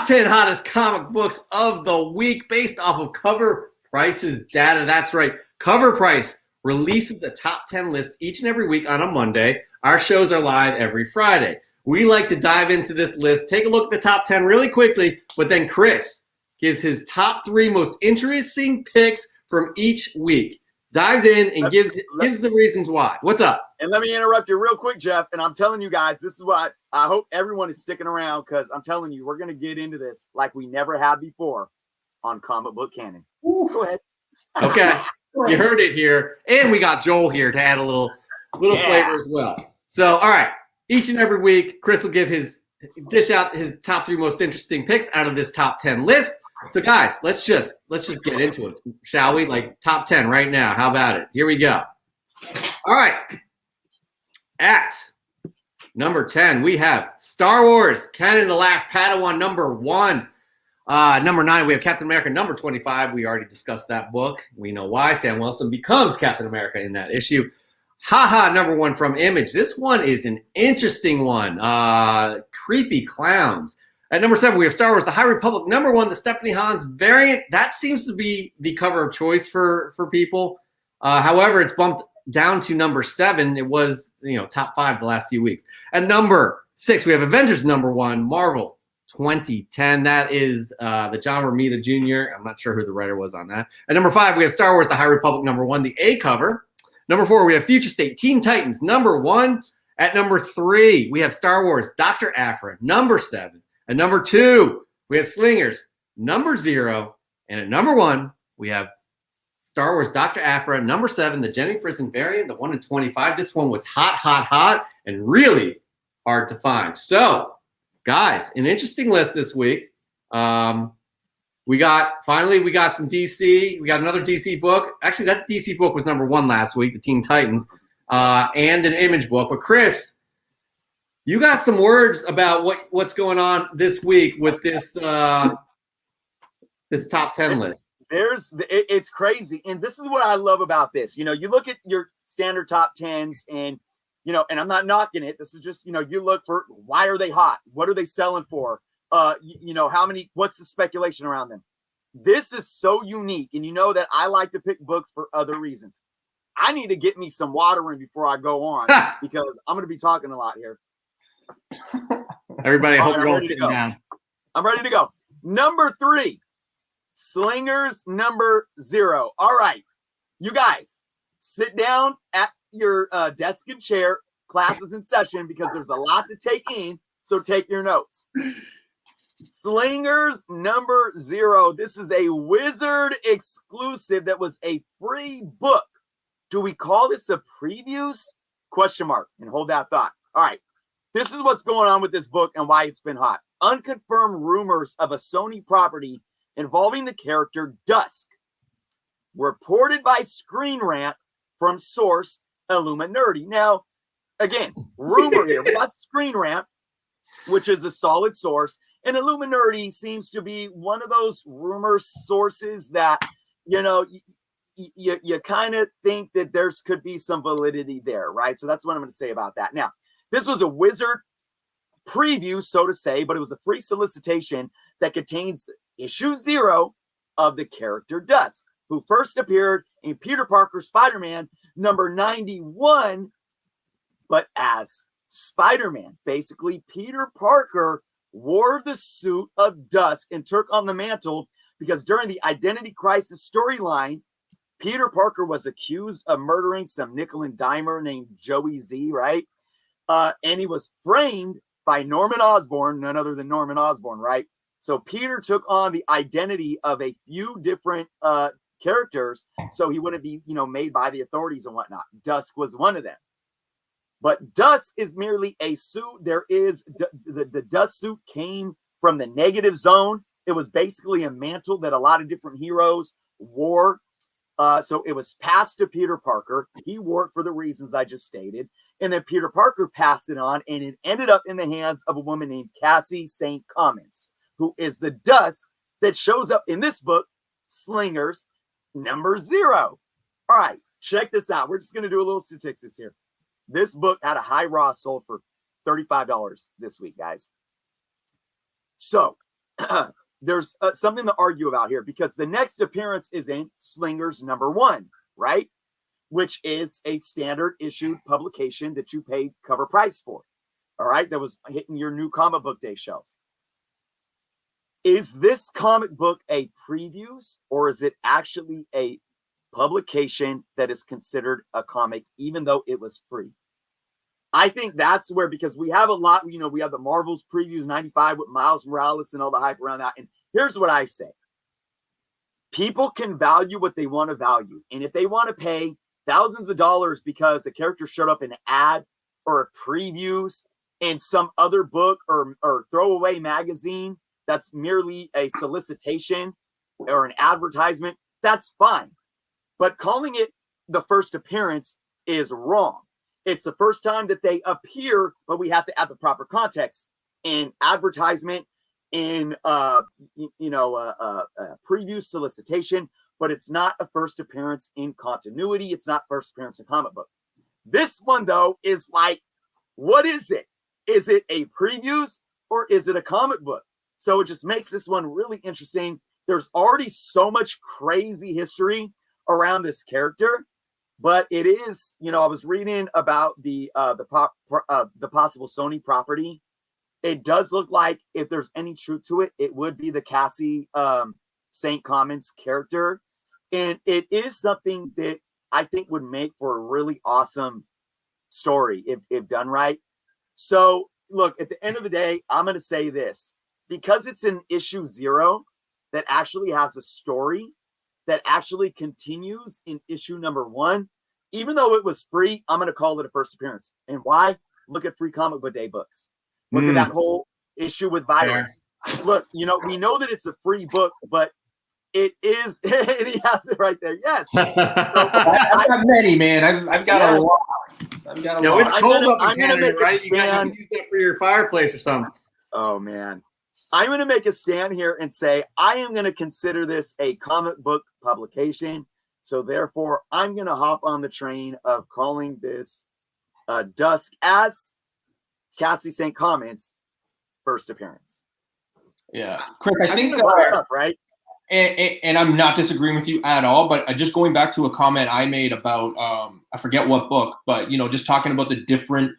top 10 hottest comic books of the week based off of Cover Price's data. That's right. Cover Price releases a top 10 list each and every week on a Monday. Our shows are live every Friday. We like to dive into this list, take a look at the top 10 really quickly, but then Chris gives his top 3 most interesting picks from each week. Dives in and gives the reasons why. What's up? And let me interrupt you real quick, Jeff. And I'm telling you guys, this is what I hope everyone is sticking around, because I'm telling you, we're going to get into this like we never have before on Comic Book Canon. Go ahead. Okay. You heard it here. And we got Joel here to add a little flavor as well. So, all right. Each and every week, Chris will dish out his top 3 most interesting picks out of this top 10 list. So guys, let's just get into it, shall we? Like top 10 right now. How about it? Here we go. All right. At number 10, we have Star Wars, Kanan the Last Padawan, number 1. Number 9, we have Captain America, number 25. We already discussed that book. We know why. Sam Wilson becomes Captain America in that issue. Haha, number 1 from Image. This one is an interesting one. Creepy clowns. At number 7, we have Star Wars, The High Republic, number 1, the Stephanie Hans variant. That seems to be the cover of choice for people. However, it's bumped down to number 7. It was, top 5 the last few weeks. At number 6, we have Avengers number 1, Marvel 2010. That is the John Romita Jr. I'm not sure who the writer was on that. At number 5, we have Star Wars, The High Republic number 1, the A cover. Number 4, we have Future State, Teen Titans number 1. At number 3, we have Star Wars, Dr. Aphra, number 7. At number 2, we have Slingers, number 0. And at number 1, we have Star Wars Dr. Aphra, number 7, the Jenny Frison variant, the 1 in 25. This one was hot, and really hard to find. So, guys, an interesting list this week. We got some DC. We got another DC book. Actually, that DC book was number 1 last week, the Teen Titans, and an Image book. But Chris, you got some words about what's going on this week with this this top 10 list. It's crazy, and this is what I love about this. You look at your standard top 10s, and and I'm not knocking it. This is just you look for, why are they hot? What are they selling for? How many? What's the speculation around them? This is so unique, and that I like to pick books for other reasons. I need to get me some water in before I go on because I'm going to be talking a lot here. Everybody, I hope you're all sitting down. I'm ready to go. Number 3, Slingers number 0. All right, you guys, sit down at your desk and chair. Class is in session because there's a lot to take in, so take your notes. Slingers number 0. This is a Wizard exclusive that was a free book. Do we call this a previews? Question mark, and hold that thought. All right. This is what's going on with this book and why it's been hot. Unconfirmed rumors of a Sony property involving the character Dusk. Reported by Screen Rant from source Illuminati. Now, again, rumor here. We got Screen Rant, which is a solid source. And Illuminati seems to be one of those rumor sources that, you kind of think that there's could be some validity there, right? So that's what I'm going to say about that. Now, this was a Wizard preview, so to say, but it was a free solicitation that contains issue 0 of the character Dusk, who first appeared in Peter Parker Spider-Man number 91, but as Spider-Man. Basically, Peter Parker wore the suit of Dusk and took on the mantle because during the Identity Crisis storyline, Peter Parker was accused of murdering some nickel and dimer named Joey Z, right? And he was framed by Norman Osborn, none other than Norman Osborn, right? So Peter took on the identity of a few different characters, so he wouldn't be, made by the authorities and whatnot. Dusk was one of them. But Dusk is merely a suit. There is the Dusk suit came from the Negative Zone. It was basically a mantle that a lot of different heroes wore. So it was passed to Peter Parker. He wore it for the reasons I just stated. And then Peter Parker passed it on, and it ended up in the hands of a woman named Cassie St. Commons, who is the Dusk that shows up in this book, Slingers number 0. All right, check this out. We're just going to do a little statistics here. This book had a high raw sold for $35 this week, guys. So there's something to argue about here, because the next appearance is in Slingers #1, right? Which is a standard issued publication that you paid cover price for. All right, that was hitting your new comic book day shelves. Is this comic book a previews, or is it actually a publication that is considered a comic, even though it was free? I think that's where, because we have a lot, you know, we have the Marvel's previews 95 with Miles Morales and all the hype around that. And here's what I say. People can value what they want to value. And if they want to pay thousands of dollars because a character showed up in an ad or a previews in some other book or throwaway magazine that's merely a solicitation or an advertisement, that's fine. But calling it the first appearance is wrong. It's the first time that they appear, but we have to add the proper context in advertisement, in preview solicitation, but it's not a first appearance in continuity. It's not first appearance in comic book. This one, though, is like, what is it? Is it a previews or is it a comic book? So it just makes this one really interesting. There's already so much crazy history around this character, but it is, you know, I was reading about the possible Sony property. It does look like, if there's any truth to it, it would be the Cassie St. Commons character. And it is something that I think would make for a really awesome story if done right. So look, at the end of the day, I'm going to say this, because it's an issue 0 that actually has a story that actually continues in issue #1. Even though it was free, I'm going to call it a first appearance. And why? Look at Free Comic Book Day books. Look at that whole issue with Virus. Yeah. Look, you know, we know that it's a free book, but it is, and he has it right there. Yes. So, I've got many, man. I've got a lot. I've got a lot. It's cold up in Canada, right? You got to use that for your fireplace or something. Oh, man. I'm going to make a stand here and say I am going to consider this a comic book publication. So therefore, I'm going to hop on the train of calling this Dusk as Cassie St. Commons first appearance. Yeah. Chris, I think that's enough, right? And I'm not disagreeing with you at all, but just going back to a comment I made about, I forget what book, but, you know, just talking about the different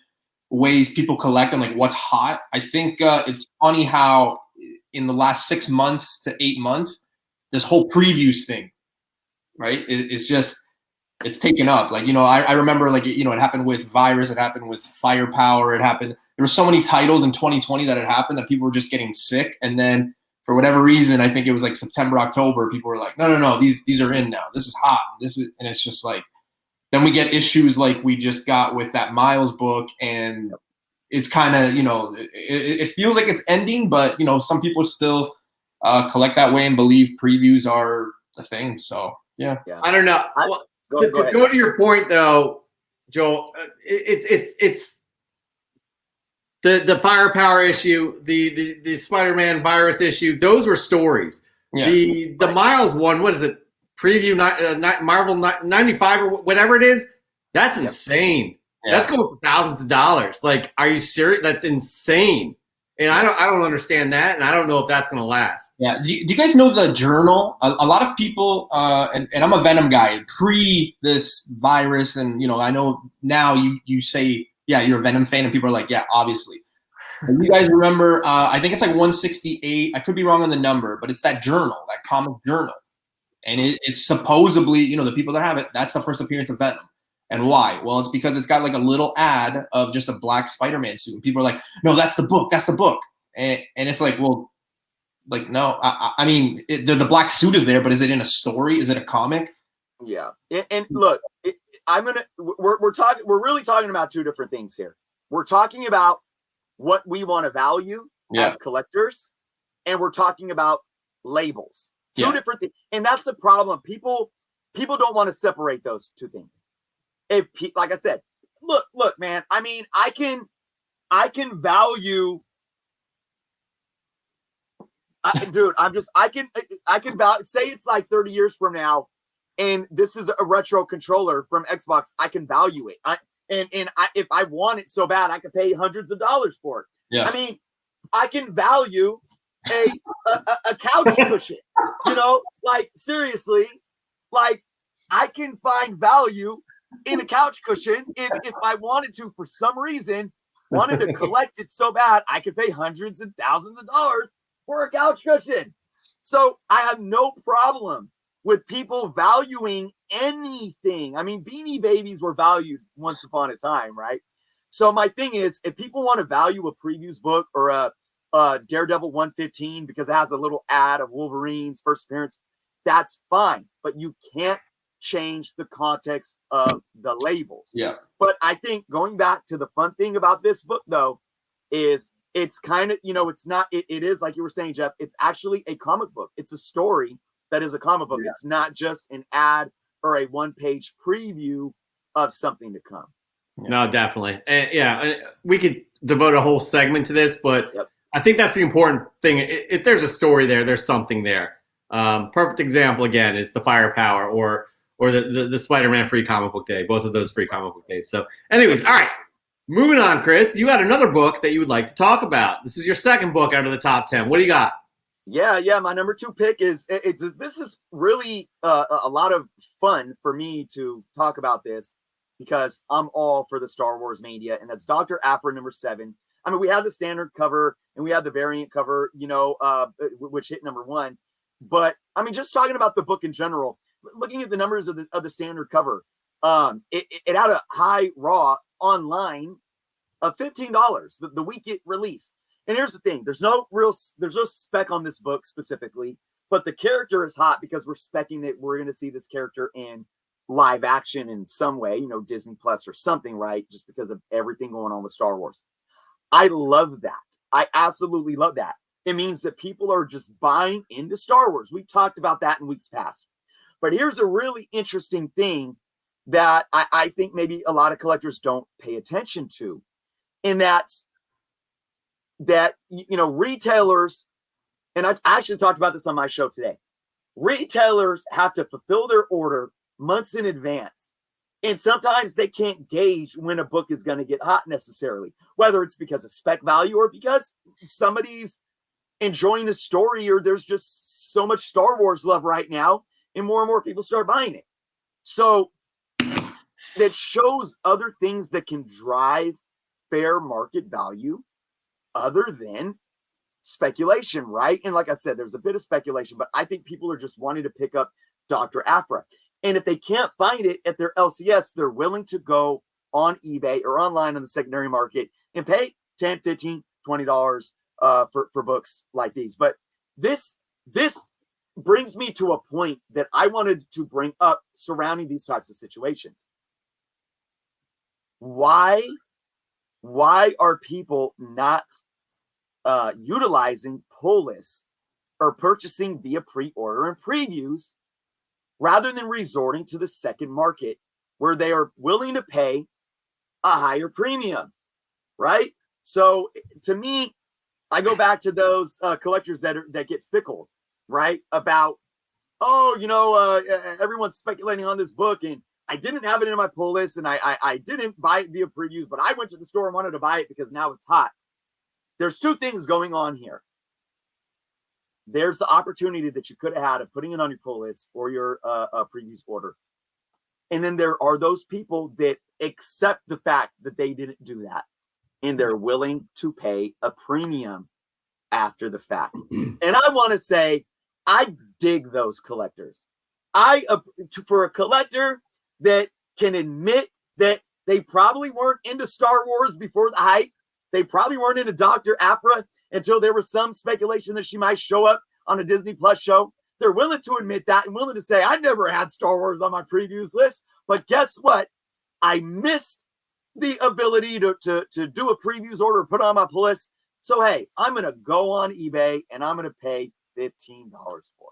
ways people collect and like what's hot. I think it's funny how in the last 6 months to 8 months, this whole previews thing, right? It's taken up. Like, you know, I remember, like, you know, it happened with Virus, it happened with Firepower, there were so many titles in 2020 that had happened that people were just getting sick. And then for whatever reason, I think it was like September, October, people were like, no, these are in now. This is hot. And it's just like, then we get issues like we just got with that Miles book, and it's kind of, you know, it feels like it's ending, but, you know, some people still collect that way and believe previews are the thing. So, yeah. I don't know. To go to your point, though, Joel, it's the Firepower issue, the Spider-Man Virus issue. Those were stories. Yeah. The Miles one, what is it? Preview Marvel 95 or whatever it is. That's insane. Yeah. That's going for thousands of dollars. Like, are you serious? That's insane. And I don't understand that, and I don't know if that's going to last. Yeah. Do you guys know the Journal? A lot of people, and I'm a Venom guy, pre this Virus, and, you know, I know now you say, yeah, you're a Venom fan, and people are like, yeah, obviously. And you guys remember, I think it's like 168. I could be wrong on the number, but it's that journal, that comic journal. And it's supposedly, you know, the people that have it, that's the first appearance of Venom. And why? Well, it's because it's got like a little ad of just a black Spider-Man suit. And people are like, no, that's the book. That's the book. And it's like, well, like, no, I mean, the black suit is there, but is it in a story? Is it a comic? Yeah. And look, we're really talking about two different things here. We're talking about what we want to value as collectors, and we're talking about labels. Two different things. And that's the problem. People don't want to separate those two things. Like I said, look, man, I mean, I can value, I can value, say it's like 30 years from now, and this is a retro controller from Xbox, I can value it. If I want it so bad, I can pay hundreds of dollars for it. Yeah. I mean, I can value a couch cushion. You know, like seriously, like I can find value in a couch cushion if I wanted to, for some reason, wanted to collect it so bad, I could pay hundreds and thousands of dollars for a couch cushion. So I have no problem with people valuing anything. I mean, Beanie Babies were valued once upon a time, right? So my thing is, if people want to value a previews book or a Daredevil 115 because it has a little ad of Wolverine's first appearance, that's fine. But you can't change the context of the labels. Yeah. But I think going back to the fun thing about this book, though, is it's kind of, you know, it's not, it is like you were saying, Jeff, it's actually a comic book. It's a story that is a comic book. Yeah. It's not just an ad or a one-page preview of something to come. No, definitely. And yeah, we could devote a whole segment to this, but I think that's the important thing. If there's a story there, there's something there. Perfect example, again, is the Firepower or the Spider-Man free comic book day, both of those free comic book days. So anyways, all right, moving on, Chris, you got another book that you would like to talk about. This is your second book out of the top 10. What do you got? Yeah. My number 2 pick is, this is really a lot of fun for me to talk about this because I'm all for the Star Wars mania, and that's Dr. Aphra number 7. I mean, we had the standard cover and we had the variant cover, you know, which hit number 1. But I mean, just talking about the book in general, looking at the numbers of the standard cover, it had a high raw online of $15 the week it released. And here's the thing: there's no spec on this book specifically, but the character is hot because we're specking that we're going to see this character in live action in some way, you know, Disney Plus or something, right? Just because of everything going on with Star Wars. I love that. I absolutely love that. It means that people are just buying into Star Wars. We've talked about that in weeks past. But here's a really interesting thing that I think maybe a lot of collectors don't pay attention to. And that's that, you know, retailers, and I actually talked about this on my show today. Retailers have to fulfill their order months in advance. And sometimes they can't gauge when a book is going to get hot necessarily, whether it's because of spec value or because somebody's enjoying the story or there's just so much Star Wars love right now and more people start buying it. So that shows other things that can drive fair market value other than speculation, right? And like I said, there's a bit of speculation, but I think people are just wanting to pick up Dr. Aphra. And if they can't find it at their LCS, they're willing to go on eBay or online on the secondary market and pay $10, $15, $20 for books like these. But this brings me to a point that I wanted to bring up surrounding these types of situations. Why are people not utilizing pull lists or purchasing via pre-order and previews rather than resorting to the second market where they are willing to pay a higher premium, right? So to me, I go back to those collectors that get fickle, right? About, everyone's speculating on this book and I didn't have it in my pull list and I didn't buy it via previews, but I went to the store and wanted to buy it because now it's hot. There's 2 things going on here. There's the opportunity that you could have had of putting it on your pull list or your previews order. And then there are those people that accept the fact that they didn't do that. And they're willing to pay a premium after the fact. And I want to say, I dig those collectors. For a collector that can admit that they probably weren't into Star Wars before the hype, they probably weren't into Dr. Aphra until there was some speculation that she might show up on a Disney Plus show. They're willing to admit that and willing to say, I never had Star Wars on my previews list, but guess what? I missed the ability to do a previews order, put on my pull list. So, hey, I'm going to go on eBay and I'm going to pay $15 for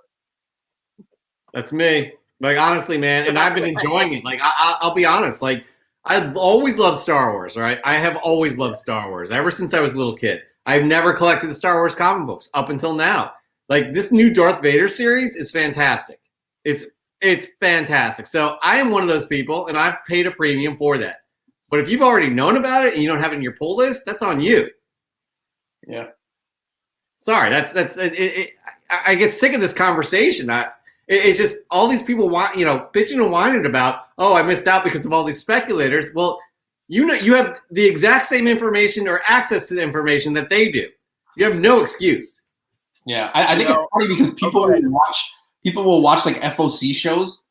it. That's me. Like, honestly, man, and I've been enjoying it. Like, I'll be honest. Like, I've always loved Star Wars, right? I have always loved Star Wars ever since I was a little kid. I've never collected the Star Wars comic books up until now. Like, this new Darth Vader series is fantastic. It's fantastic. So I am one of those people, and I've paid a premium for that. But if you've already known about it and you don't have it in your pull list, that's on you. Yeah. Sorry, I get sick of this conversation. It's just all these people want, bitching and whining about, oh, I missed out because of all these speculators. Well, you have the exact same information or access to the information that they do. You have no excuse. Yeah, I think it's funny because people will watch like FOC shows,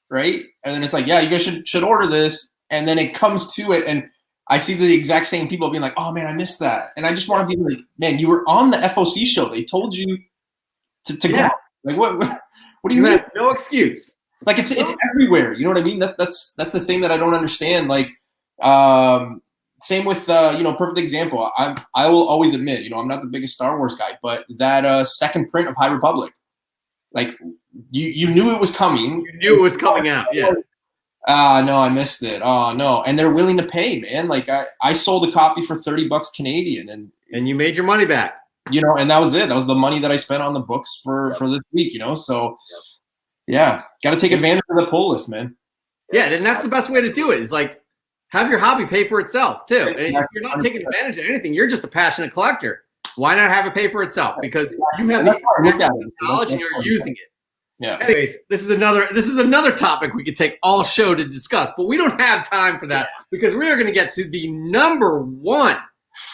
right? And then it's like, yeah, you guys should order this, and then it comes to it, and I see the exact same people being like, oh man, I missed that, and I just want to be like, man, you were on the FOC show. They told you to go. Like what do you mean? No excuse. Like it's everywhere. You know what I mean? That's the thing that I don't understand. Like, same with perfect example. I will always admit, I'm not the biggest Star Wars guy, but that second print of High Republic, like you knew it was coming. You knew it was coming out. Yeah. No, I missed it. Oh no, and they're willing to pay, man. Like I sold a copy for $30 Canadian, and you made your money back. And that was it. That was the money that I spent on the books for this week. So. Yeah, got to take advantage of the pull list, man. Yeah, and that's the best way to do it. Is like have your hobby pay for itself too. And if you're not taking advantage of anything, you're just a passionate collector. Why not have it pay for itself? Because you have the knowledge and you're using it. Yeah. Anyways, this is another topic we could take all show to discuss, but we don't have time for that because we are going to get to the number one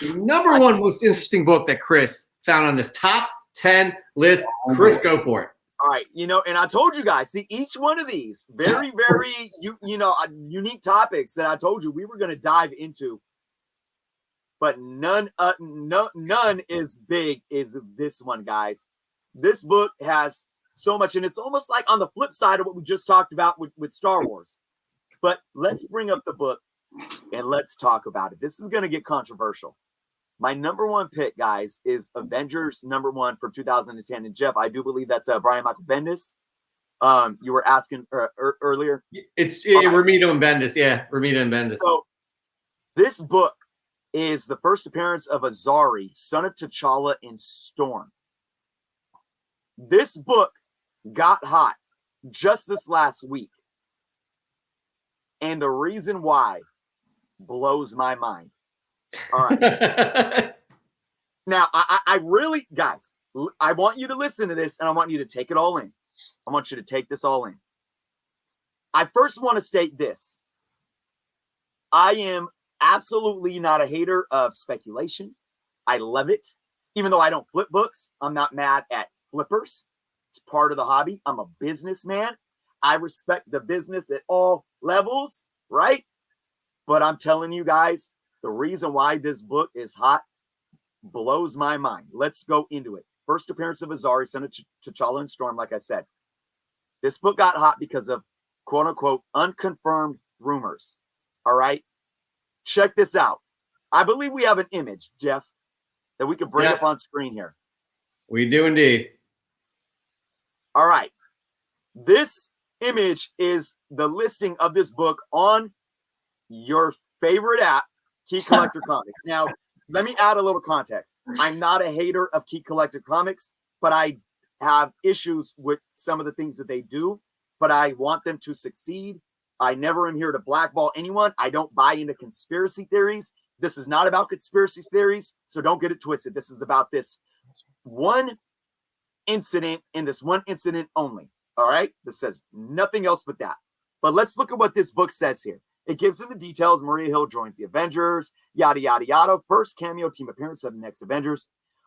most interesting book that Chris found on this top 10 list. Chris, go for it. All right, and I told you guys, see, each one of these very, very, unique topics that I told you we were going to dive into, but none is big as this one, guys. This book has so much, and it's almost like on the flip side of what we just talked about with Star Wars. But let's bring up the book and let's talk about it. This is going to get controversial. My number one pick, guys, is Avengers #1 from 2010. And Jeff, I do believe that's Brian Michael Bendis. You were asking earlier. It's Ramito and Bendis. Yeah, Ramito and Bendis. So this book is the first appearance of Azari, son of T'Challa in Storm. This book got hot just this last week. And the reason why blows my mind. All right. Now, I really, guys, I want you to listen to this and I want you to take it all in. I want you to take this all in. I first want to state this. I am absolutely not a hater of speculation. I love it. Even though I don't flip books, I'm not mad at flippers. It's part of the hobby. I'm a businessman. I respect the business at all levels, right? But I'm telling you guys, the reason why this book is hot blows my mind. Let's go into it. First appearance of Azari, son of T'Challa and Storm, like I said. This book got hot because of quote-unquote unconfirmed rumors. All right? Check this out. I believe we have an image, Jeff, that we can bring up on screen here. We do indeed. All right. This image is the listing of this book on your favorite app, Key Collector Comics. Now, let me add a little context. I'm not a hater of Key Collector Comics, but I have issues with some of the things that they do, but I want them to succeed. I never am here to blackball anyone. I don't buy into conspiracy theories. This is not about conspiracy theories, so don't get it twisted. This is about this one incident and this one incident only. All right? This says nothing else but that. But let's look at what this book says here. It gives them the details. Maria Hill joins the Avengers, yada, yada, yada. First cameo team appearance of the next Avengers.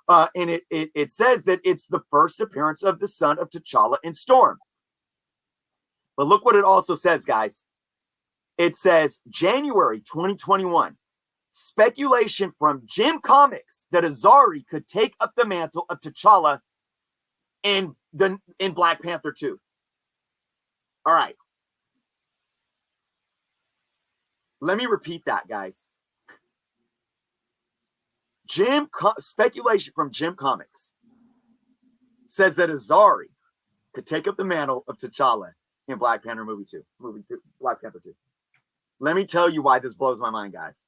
And it says that it's the first appearance of the son of T'Challa in Storm. But look what it also says, guys. It says January 2021. Speculation from Jim Comics that Azari could take up the mantle of T'Challa in Black Panther 2. All right. Let me repeat that, guys. Speculation from Jim Comics says that Azari could take up the mantle of T'Challa in Black Panther Black Panther 2. Let me tell you why this blows my mind, guys.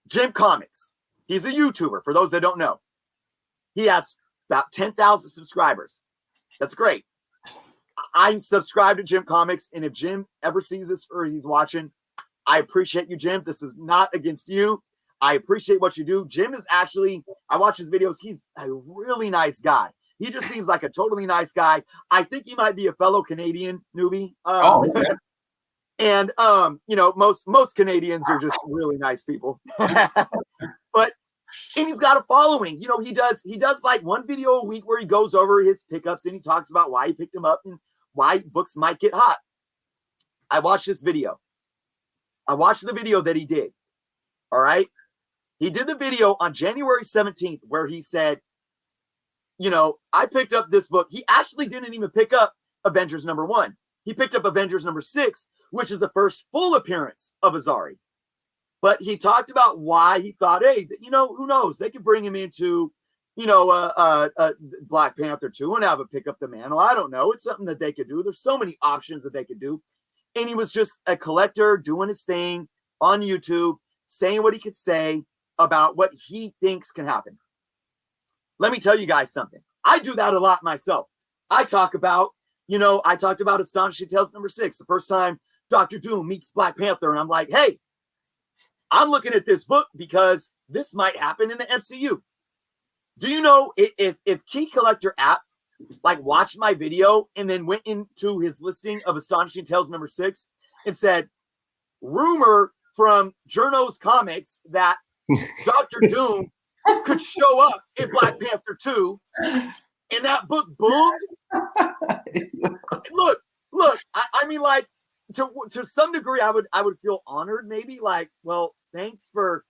Jim Comics, he's a YouTuber, for those that don't know. He has about 10,000 subscribers. That's great. I'm subscribed to Jim Comics, and if Jim ever sees this or he's watching, I appreciate you, Jim. This is not against you. I appreciate what you do. Jim is actually, I watch his videos. He's a really nice guy. He just seems like a totally nice guy. I think he might be a fellow Canadian newbie. Okay. And most Canadians are just really nice people. But and he's got a following. He does like one video a week where he goes over his pickups and he talks about why he picked them up and why books might get hot. I watched this video. I watched the video that he did. All right. He did the video on January 17th where he said, I picked up this book. He actually didn't even pick up Avengers #1. He picked up Avengers #6, which is the first full appearance of Azari. But he talked about why he thought, hey, who knows? They could bring him into, Black Panther 2 and have a pick up the mantle. I don't know. It's something that they could do. There's so many options that they could do. And he was just a collector doing his thing on YouTube, saying what he could say about what he thinks can happen. Let me tell you guys something. I do that a lot myself. I talked about Astonishing Tales #6, the first time Dr. Doom meets Black Panther. And I'm like, hey, I'm looking at this book because this might happen in the MCU. Do you know if Key Collector app watched my video and then went into his listing of Astonishing Tales #6 and said, rumor from Journo's Comics that Dr. Doom could show up in Black Panther 2, and that book boomed? Look, I mean, to some degree, I would feel honored, maybe, well, thanks for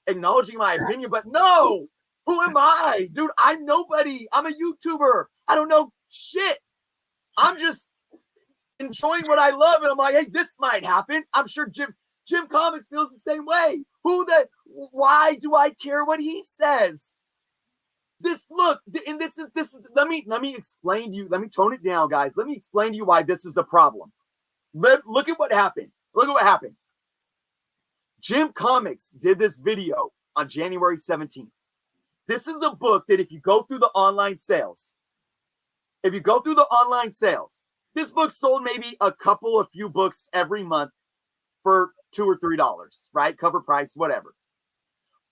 acknowledging my opinion, but no, who am I? Dude, I'm nobody. I'm a YouTuber. I don't know shit. I'm just enjoying what I love, and I'm like, hey, this might happen. I'm sure Jim Comics feels the same way. Why do I care what he says? This is let me explain to you. Let me tone it down, guys. Let me explain to you why this is a problem. Look at what happened. Jim Comics did this video on January 17th. This is a book that if you go through the online sales, this book sold maybe a few books every month for $2 or $3, right? Cover price, whatever.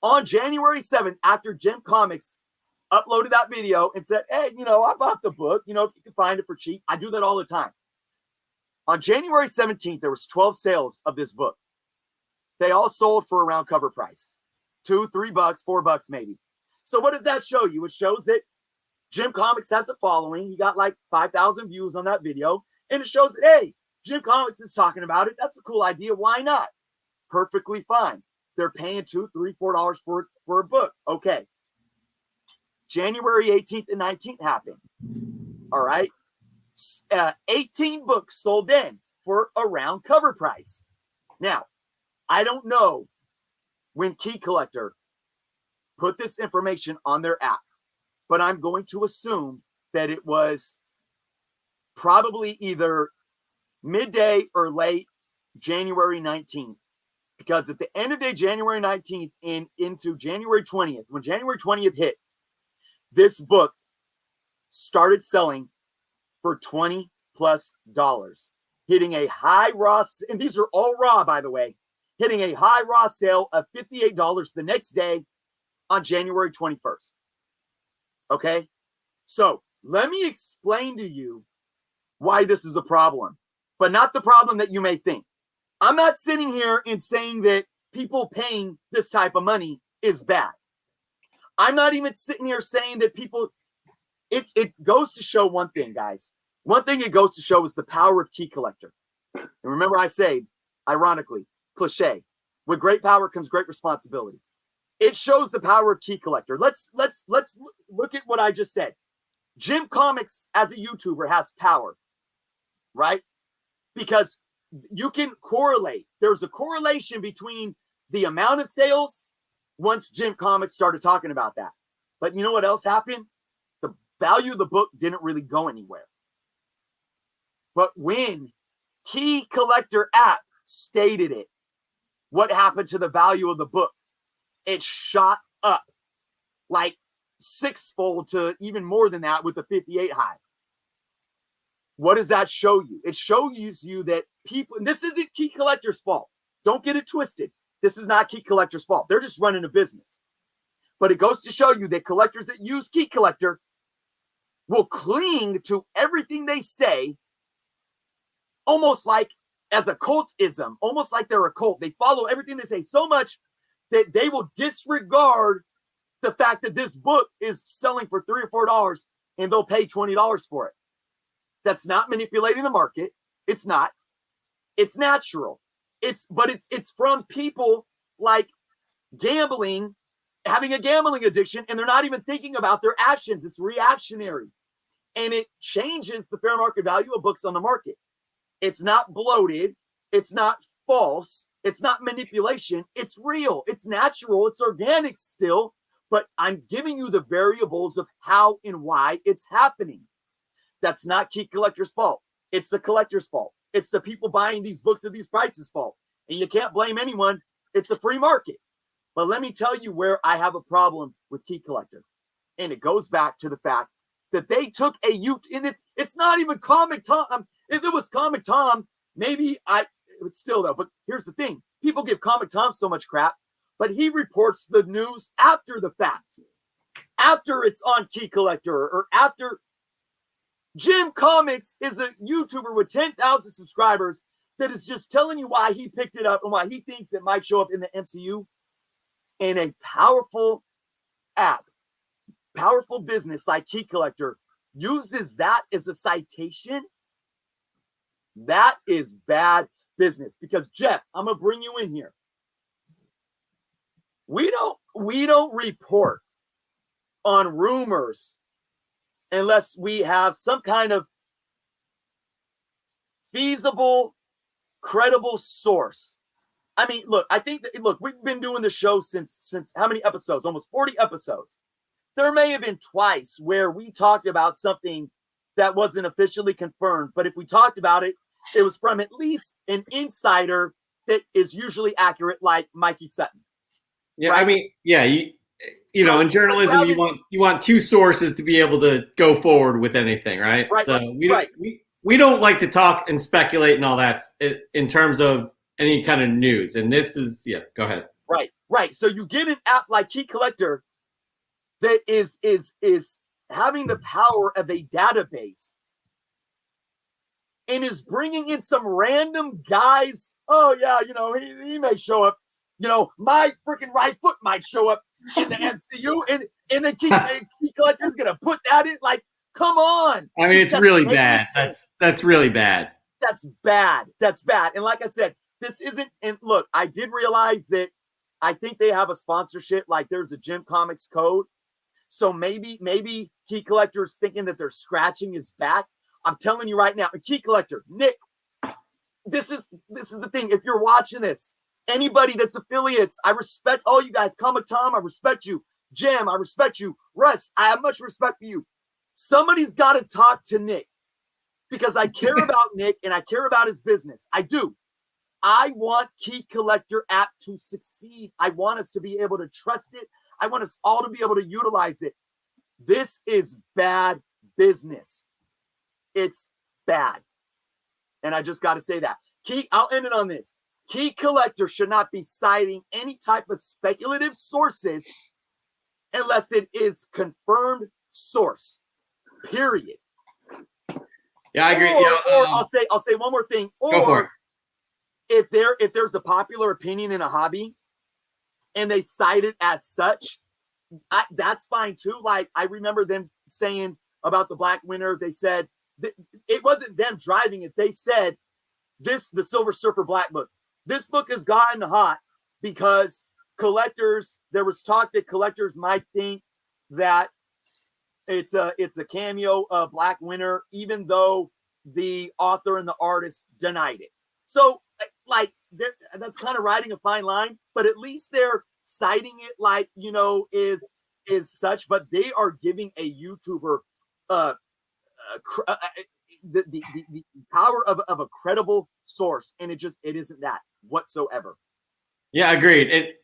On January 7th, after Jim Comics uploaded that video and said, hey, I bought the book, if you can find it for cheap. I do that all the time. On January 17th, there was 12 sales of this book. They all sold for around cover price. $2, $3, $4 maybe. So what does that show you? It shows that Jim Comics has a following. He got 5,000 views on that video. And it shows that, hey, Jim Comics is talking about it. That's a cool idea. Why not? Perfectly fine. They're paying $2, $3, $4 for a book. Okay. January 18th and 19th happened. All right. 18 books sold in for around cover price. Now, I don't know when Key Collector put this information on their app, but I'm going to assume that it was probably either midday or late January 19th, because at the end of day January 19th and into January 20th, when January 20th hit, this book started selling for $20+, hitting a high raw, and these are all raw, by the way, hitting a high raw sale of $58 the next day on January 21st. Okay, so let me explain to you why this is a problem, but not the problem that you may think. I'm not sitting here and saying that people paying this type of money is bad. I'm not even sitting here saying that people, it goes to show one thing, guys. One thing it goes to show is the power of Key Collector. And remember I say, ironically, cliche, with great power comes great responsibility. It shows the power of Key Collector. Let's look at what I just said. Jim Comics as a YouTuber has power, right? Because you can correlate. There's a correlation between the amount of sales once Jim Comics started talking about that. But you know what else happened? The value of the book didn't really go anywhere. But when Key Collector app stated it, what happened to the value of the book? It shot up like sixfold to even more than that with the 58 high. What does that show you? It shows you that people, and this isn't Key Collector's fault. Don't get it twisted. This is not Key Collector's fault. They're just running a business. But it goes to show you that collectors that use Key Collector will cling to everything they say, almost like as a cultism, almost like they're a cult. They follow everything they say so much that they will disregard the fact that this book is selling for $3 or $4 and they'll pay $20 for it. That's not manipulating the market. It's not. It's natural. It's from people like gambling, having a gambling addiction, and they're not even thinking about their actions. It's reactionary. And it changes the fair market value of books on the market. It's not bloated. It's not false. It's not manipulation. It's real. It's natural. It's organic still. But I'm giving you the variables of how and why it's happening. That's not Key Collector's fault. It's the collector's fault. It's the people buying these books at these prices' fault. And you can't blame anyone. It's a free market. But let me tell you where I have a problem with Key Collector. And it goes back to the fact that they took a and it's not even Comic Tom. If it was Comic Tom, maybe it would still though. But here's the thing. People give Comic Tom so much crap, but he reports the news after the fact. After it's on Key Collector or after. Jim Comics is a YouTuber with 10,000 subscribers that is just telling you why he picked it up and why he thinks it might show up in the MCU. And a powerful app, powerful business like Key Collector uses that as a citation. That is bad business. Because Jeff, I'm gonna bring you in here. We don't report on rumors unless we have some kind of feasible, credible source. I mean, look, I think that, we've been doing the show since how many episodes? Almost 40 episodes. There may have been twice where we talked about something that wasn't officially confirmed, but if we talked about it, it was from at least an insider that is usually accurate, like Mikey Sutton. Yeah, right? I mean, yeah, you know, in journalism, you want two sources to be able to go forward with anything, right? Right. So we don't like to talk and speculate and all that in terms of any kind of news. And this is go ahead. Right. So you get an app like Key Collector that is having the power of a database and is bringing in some random guys. Oh yeah, he may show up. My freaking right foot might show up in the MCU, and then Key Collector's gonna put that in. Like, come on! I mean, it's really bad. That's really bad. That's bad. That's bad. And like I said, this isn't. And look, I did realize that. I think they have a sponsorship. Like, there's a Jim Comics code, so maybe Key Collector's thinking that they're scratching his back. I'm telling you right now, Key Collector, Nick. This is the thing. If you're watching this. Anybody that's affiliates, I respect all you guys. Comic Tom, I respect you. Jim, I respect you. Russ, I have much respect for you. Somebody's got to talk to Nick because I care about Nick and I care about his business. I do. I want Key Collector app to succeed. I want us to be able to trust it. I want us all to be able to utilize it. This is bad business. It's bad. And I just got to say that. I'll end it on this. Key Collector should not be citing any type of speculative sources unless it is confirmed source. Period. Yeah, I agree. Or I'll say one more thing. Go for it. If there's a popular opinion in a hobby and they cite it as such, that's fine too. Like, I remember them saying about the Black Winter, they said it wasn't them driving it. They said the Silver Surfer Black book. This book has gotten hot because there was talk that collectors might think that it's a cameo of Black Winter, even though the author and the artist denied it. So, like, that's kind of riding a fine line, but at least they're citing it like, is such, but they are giving a YouTuber the power of a credible source, and it isn't that whatsoever. Yeah, agreed.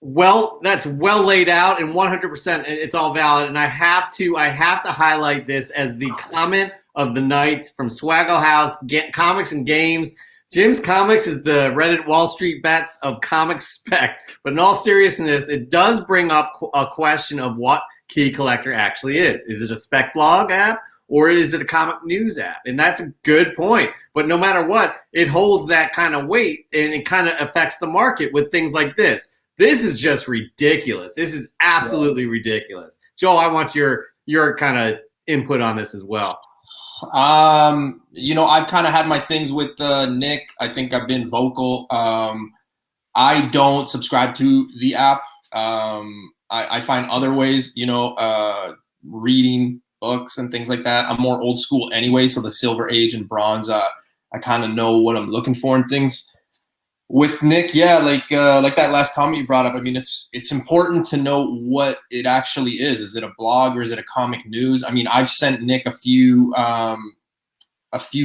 That's well laid out and 100%. It's all valid, and I have to highlight this as the comment of the night from Swaggle House Comics and Games. Jim's Comics is the Reddit Wall Street bets of comic spec. But in all seriousness, it does bring up a question of what Key Collector actually is. Is it a spec blog app or is it a comic news app? And that's a good point. But no matter what, it holds that kind of weight and it kind of affects the market with things like this. This is just ridiculous. This is absolutely ridiculous. Joel, I want your kind of input on this as well. You know, I've kind of had my things with Nick. I think I've been vocal. I don't subscribe to the app. I find other ways, you know, reading books and things like that. I'm more old school anyway, so the Silver Age and Bronze, I kind of know what I'm looking for and things. With Nick, yeah, like that last comment you brought up. I mean, it's important to know what it actually is. Is it a blog or is it a comic news? I mean, I've sent Nick a few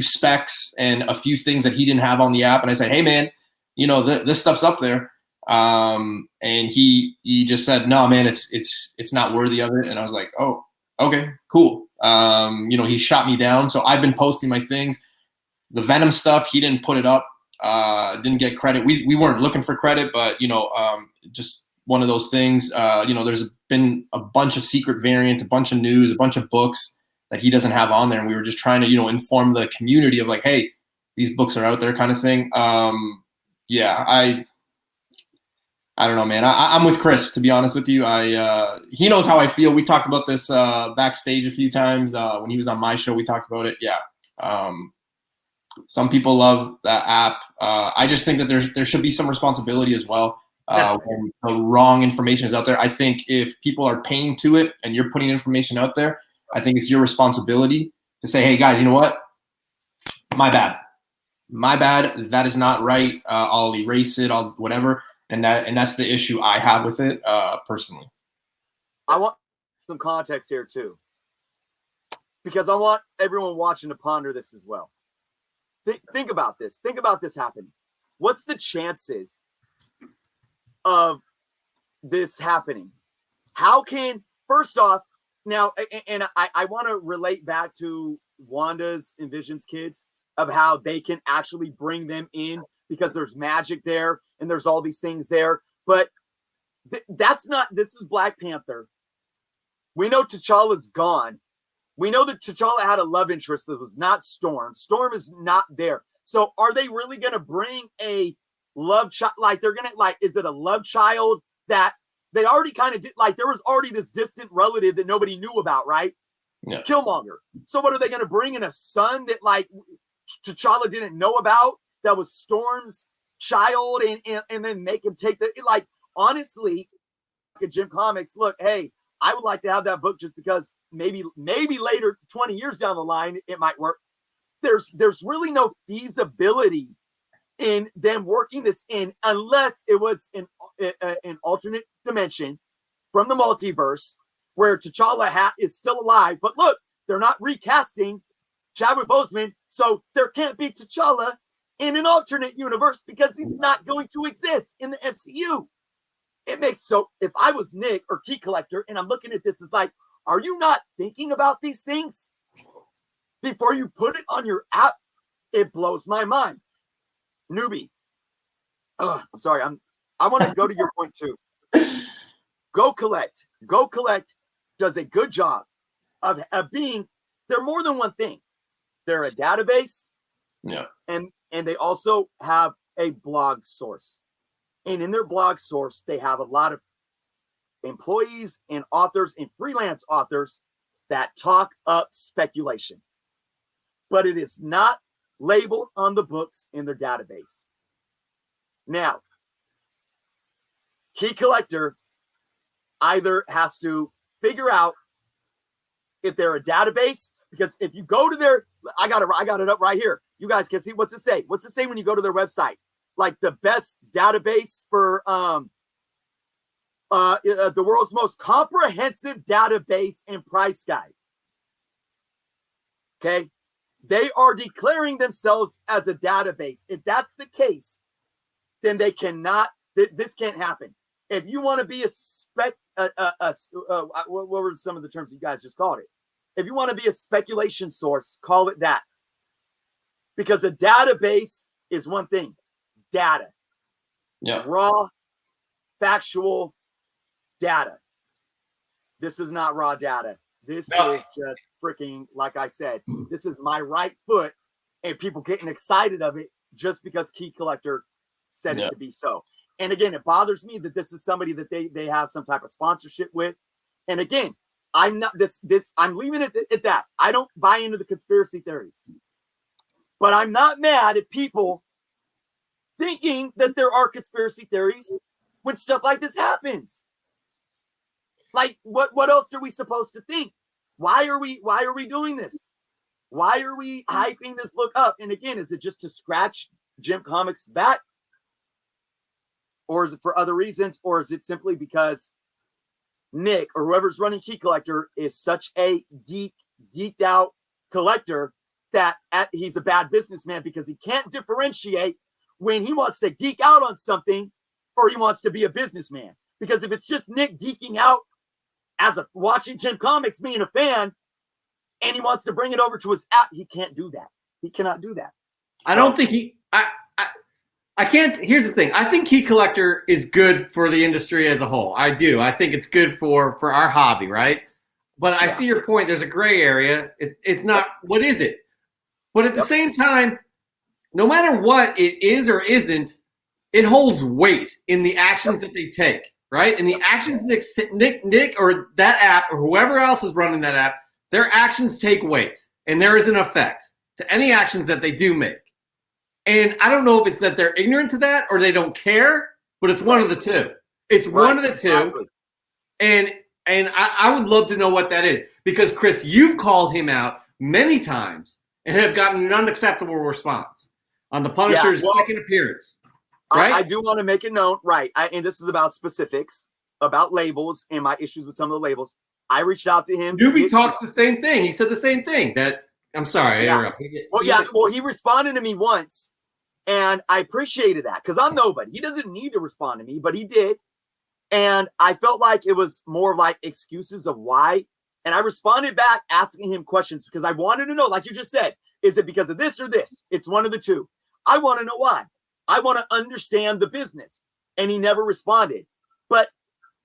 specs and a few things that he didn't have on the app, and I said, hey man, you know, this stuff's up there. And he just said, no man, it's not worthy of it. And I was like, oh, okay, cool. You know, he shot me down. So I've been posting my things. The Venom stuff, he didn't put it up. Didn't get credit. We weren't looking for credit, but you know, just one of those things. You know, there's been a bunch of secret variants, a bunch of news, a bunch of books that he doesn't have on there, and we were just trying to, you know, inform the community of like, hey, these books are out there, kind of thing. Yeah, I don't know, man. I'm with Chris, to be honest with you. He knows how I feel. We talked about this backstage a few times when he was on my show. We talked about it. Yeah. Some people love that app. I just think that there should be some responsibility as well when the wrong information is out there. I think if people are paying to it and you're putting information out there, I think it's your responsibility to say, hey guys, you know what? My bad. That is not right. I'll erase it. I'll whatever. And that's the issue I have with it personally. I want some context here too, because I want everyone watching to ponder this as well. Think about this. Think about this happening. What's the chances of this happening? How can, first off, now, and I want to relate back to Wanda's and Vision's kids of how they can actually bring them in because there's magic there and there's all these things there. But that's not, this is Black Panther. We know T'Challa's gone. We know that T'Challa had a love interest that was not Storm. Storm is not there. So are they really going to bring a love child? Like they're going to, like, is it a love child that they already kind of did? Like there was already this distant relative that nobody knew about, right? Yeah. Killmonger. So what are they going to bring in, a son that like T'Challa didn't know about that was Storm's child and then make him take the, like, honestly, at Jim Comics, look, hey, I would like to have that book just because maybe later, 20 years down the line, it might work. There's really no feasibility in them working this in unless it was an alternate dimension from the multiverse where T'Challa is still alive. But look, they're not recasting Chadwick Boseman, so there can't be T'Challa in an alternate universe because he's not going to exist in the MCU. It makes, so if I was Nick or Key Collector and I'm looking at this, it's like, are you not thinking about these things before you put it on your app? It blows my mind. Newbie. I'm sorry. I want to go to your point too. Go Collect. Go Collect does a good job of being, they're more than one thing. They're a database. Yeah. And they also have a blog source. And in their blog source, they have a lot of employees and authors and freelance authors that talk up speculation. But it is not labeled on the books in their database. Now, Key Collector either has to figure out if they're a database, because if you go to their, I got it up right here. You guys can see, what's it say? What's it say when you go to their website? Like the best database for the world's most comprehensive database and price guide. Okay. They are declaring themselves as a database. If that's the case, then they cannot, this can't happen. If you want to be what were some of the terms you guys just called it? If you want to be a speculation source, call it that. Because a database is one thing: data. Yeah. Raw, factual data. This is not raw data. This is just freaking, like I said, this is my right foot and people getting excited of it just because Key Collector said it to be so. And again, it bothers me that this is somebody that they have some type of sponsorship with. And again, I'm not I'm leaving it at that. I don't buy into the conspiracy theories. But I'm not mad at people thinking that there are conspiracy theories when stuff like this happens. Like, what else are we supposed to think? Why are we doing this? Why are we hyping this book up? And again, is it just to scratch Jim Comics' back? Or is it for other reasons? Or is it simply because Nick or whoever's running Key Collector is such a geeked out collector that he's a bad businessman because he can't differentiate when he wants to geek out on something or he wants to be a businessman. Because if it's just Nick geeking out as a watching Jim Comics, being a fan, and he wants to bring it over to his app, he can't do that. He cannot do that. I don't think I can't. Here's the thing. I think Key Collector is good for the industry as a whole. I do. I think it's good for our hobby, right? But I see your point. There's a gray area. It's not. What is it? But at the same time, no matter what it is or isn't, it holds weight in the actions that they take, right? And the actions Nick or that app or whoever else is running that app, their actions take weight, and there is an effect to any actions that they do make. And I don't know if it's that they're ignorant to that or they don't care, but it's one of the two. It's one of the two. And I would love to know what that is because, Chris, you've called him out many times and have gotten an unacceptable response on the Punisher's second appearance. Right? I do want to make it known, right? And this is about specifics, about labels and my issues with some of the labels. I reached out to him. Newbie talks the same thing. He said the same thing. I'm sorry, I interrupted. Well, he responded to me once, and I appreciated that because I'm nobody. He doesn't need to respond to me, but he did. And I felt like it was more like excuses of why. And I responded back asking him questions because I wanted to know, like you just said, is it because of this or this? It's one of the two. I want to know why. I want to understand the business. And he never responded. But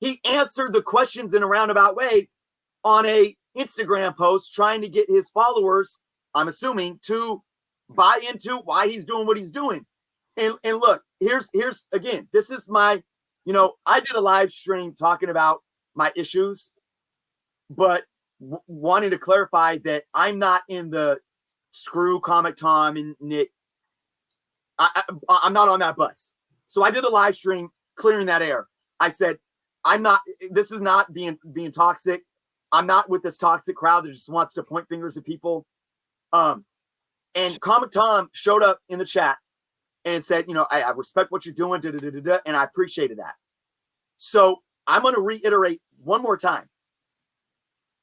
he answered the questions in a roundabout way on a Instagram post trying to get his followers, I'm assuming, to buy into why he's doing what he's doing. And look, here's again, this is my, I did a live stream talking about my issues, but wanting to clarify that I'm not in the screw Comic Tom and Nick. I'm not on that bus. So I did a live stream clearing that air. I said, this is not being toxic. I'm not with this toxic crowd that just wants to point fingers at people. And Comic Tom showed up in the chat and said, I respect what you're doing, and I appreciated that. So I'm going to reiterate one more time.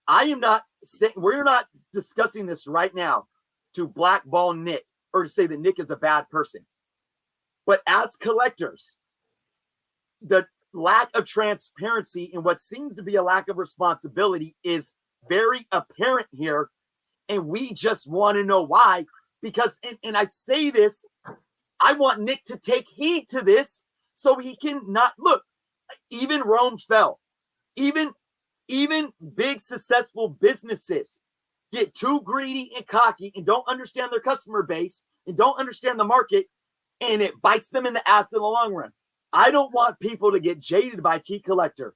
I am not saying, we're not discussing this right now to blackball Nick or to say that Nick is a bad person. But as collectors, the lack of transparency and what seems to be a lack of responsibility is very apparent here. And we just want to know why. Because, and I say this, I want Nick to take heed to this so he can not look. Even Rome fell. Even big successful businesses get too greedy and cocky and don't understand their customer base and don't understand the market, and it bites them in the ass in the long run. I don't want people to get jaded by Key Collector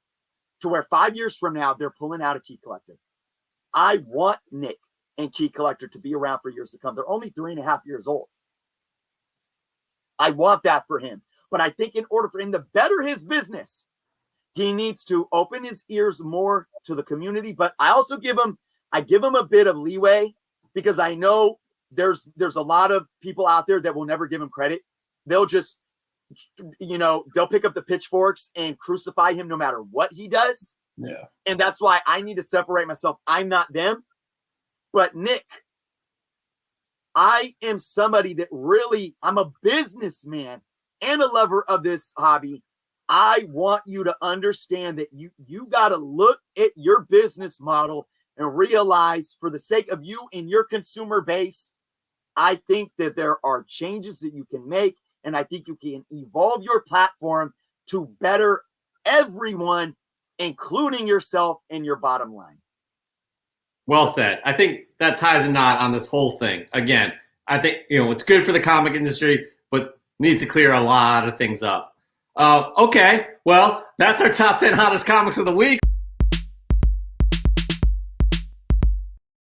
to where 5 years from now they're pulling out of Key Collector. I want Nick and Key Collector to be around for years to come. They're only 3.5 years old. I want that for him. But I think in order for him to better his business, he needs to open his ears more to the community. But I also give him a bit of leeway because I know there's a lot of people out there that will never give him credit. They'll just, they'll pick up the pitchforks and crucify him no matter what he does. Yeah. And that's why I need to separate myself. I'm not them. But Nick, I am somebody that really, I'm a businessman and a lover of this hobby. I want you to understand that you got to look at your business model and realize, for the sake of you and your consumer base, I think that there are changes that you can make, and I think you can evolve your platform to better everyone, including yourself and your bottom line. Well said. I think that ties a knot on this whole thing. Again, I think it's good for the comic industry, but needs to clear a lot of things up. Okay, well, that's our top 10 hottest comics of the week.